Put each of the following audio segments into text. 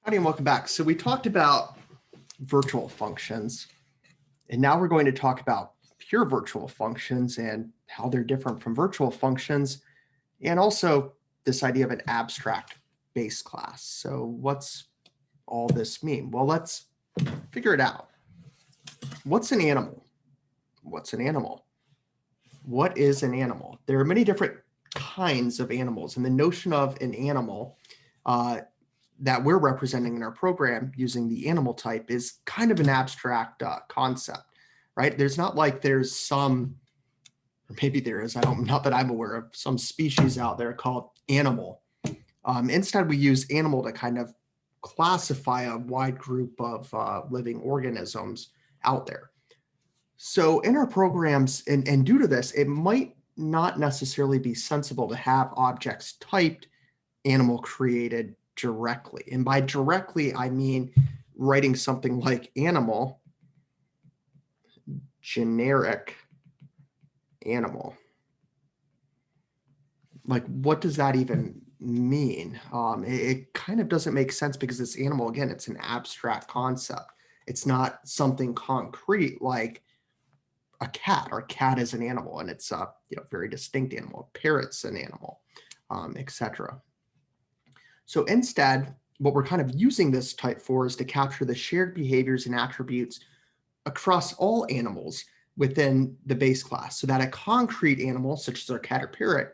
Howdy and welcome back. So we talked about virtual functions, and now we're going to talk about pure virtual functions and how they're different from virtual functions, and also this idea of an abstract base class. So what's all this mean? Well, let's figure it out. What's an animal? What's an animal? What is an animal? There are many different kinds of animals, and the notion of an animal that we're representing in our program using the animal type is kind of an abstract concept, right? There's not like there's some, or maybe there is, not that I'm aware of, some species out there called animal. Instead, we use animal to kind of classify a wide group of living organisms out there. So in our programs, and due to this, it might not necessarily be sensible to have objects typed animal created directly. And by directly, I mean writing something like animal, generic animal. Like, what does that even mean? It kind of doesn't make sense because it's animal, again, it's an abstract concept. It's not something concrete like a cat. Our cat is an animal, and it's a very distinct animal. A parrot's an animal, etc. So instead, what we're kind of using this type for is to capture the shared behaviors and attributes across all animals within the base class, so that a concrete animal, such as our cat or parrot,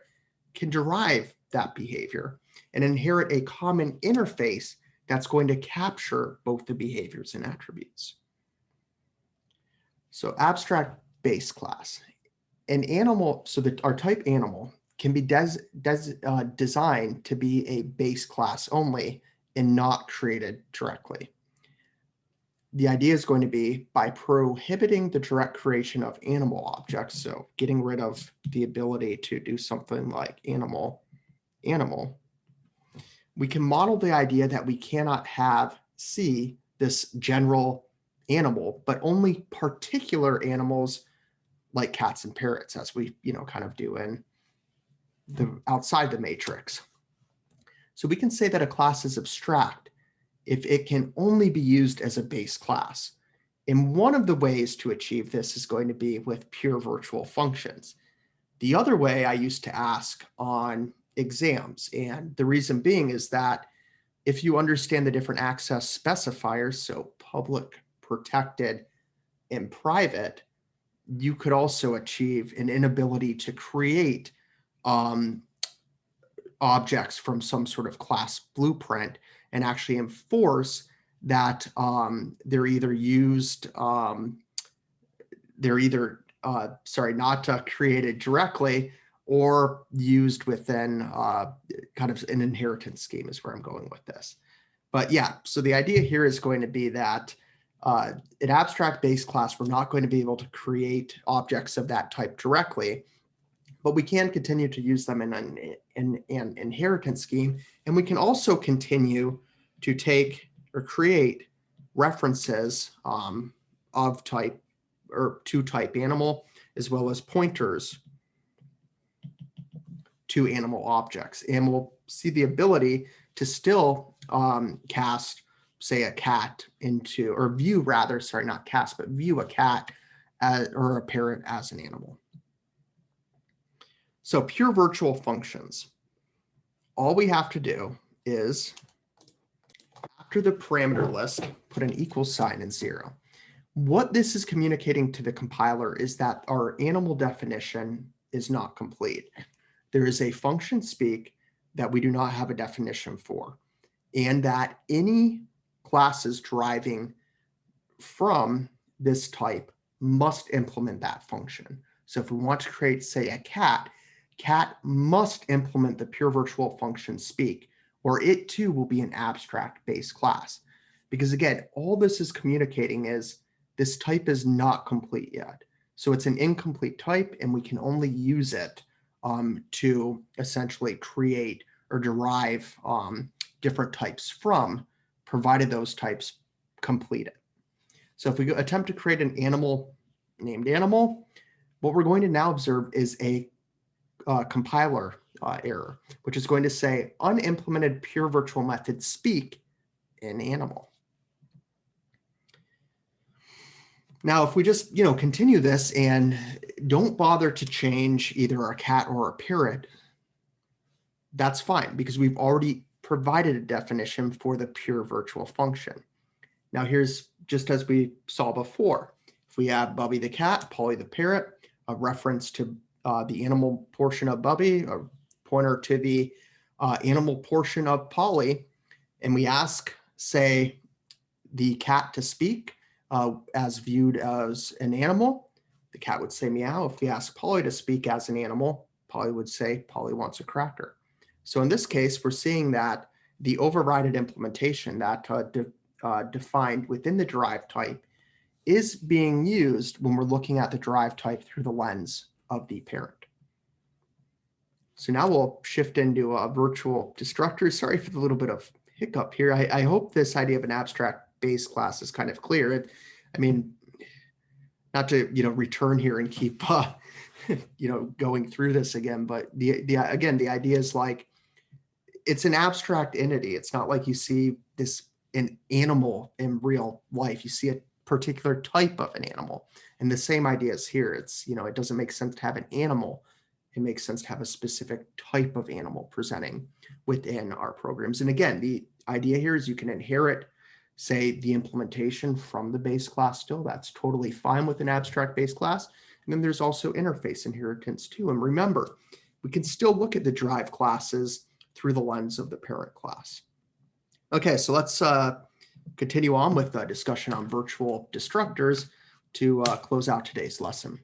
can derive that behavior and inherit a common interface that's going to capture both the behaviors and attributes. So abstract base class. An animal, so that our type animal can be designed to be a base class only and not created directly. The idea is going to be by prohibiting the direct creation of animal objects, so getting rid of the ability to do something like animal, we can model the idea that we cannot see this general animal, but only particular animals like cats and parrots, as we kind of do in the outside the matrix. So we can say that a class is abstract if it can only be used as a base class. And one of the ways to achieve this is going to be with pure virtual functions. The other way I used to ask on exams, and the reason being is that if you understand the different access specifiers, so public, protected, and private, you could also achieve an inability to create objects from some sort of class blueprint and actually enforce that they're either not created directly or used within kind of an inheritance scheme is where I'm going with this. But yeah, so the idea here is going to be that an abstract base class, we're not going to be able to create objects of that type directly, but we can continue to use them in an inheritance scheme. And we can also continue to take or create references of type or to type animal, as well as pointers to animal objects. And we'll see the ability to still cast, say, a cat into, or view rather, sorry, not cast, but view a cat or a parrot as an animal. So pure virtual functions. All we have to do is, after the parameter list, put an equal sign and 0. What this is communicating to the compiler is that our animal definition is not complete. There is a function speak that we do not have a definition for, and that any classes deriving from this type must implement that function. So if we want to create, say, a cat must implement the pure virtual function speak, or it too will be an abstract base class. Because again, all this is communicating is this type is not complete yet. So it's an incomplete type, and we can only use it to essentially create or derive different types from, provided those types complete it. So if we attempt to create an animal named animal, what we're going to now observe is a compiler error, which is going to say unimplemented pure virtual method speak an animal. Now, if we just, continue this and don't bother to change either a cat or a parrot, that's fine because we've already provided a definition for the pure virtual function. Now here's just as we saw before. If we have Bubby the cat, Polly the parrot, a reference to the animal portion of Bubby, a pointer to the animal portion of Polly, and we ask, say, the cat to speak as viewed as an animal, the cat would say meow. If we ask Polly to speak as an animal, Polly would say Polly wants a cracker. So in this case, we're seeing that the overrided implementation that defined within the derived type is being used when we're looking at the derived type through the lens of the parent. So now we'll shift into virtual destructors. Sorry for the little bit of hiccup here. I hope this idea of an abstract base class is kind of clear. I mean, not to return here and keep going through this again, but the idea is like it's an abstract entity. It's not like you see an animal in real life. You see a particular type of an animal, and the same idea is here. It's it doesn't make sense to have an animal. It makes sense to have a specific type of animal presenting within our programs. And again, the idea here is you can inherit, say, the implementation from the base class still. That's totally fine with an abstract base class. And then there's also interface inheritance too. And remember, we can still look at the derived classes through the lens of the parent class. Okay, so let's continue on with the discussion on virtual destructors to close out today's lesson.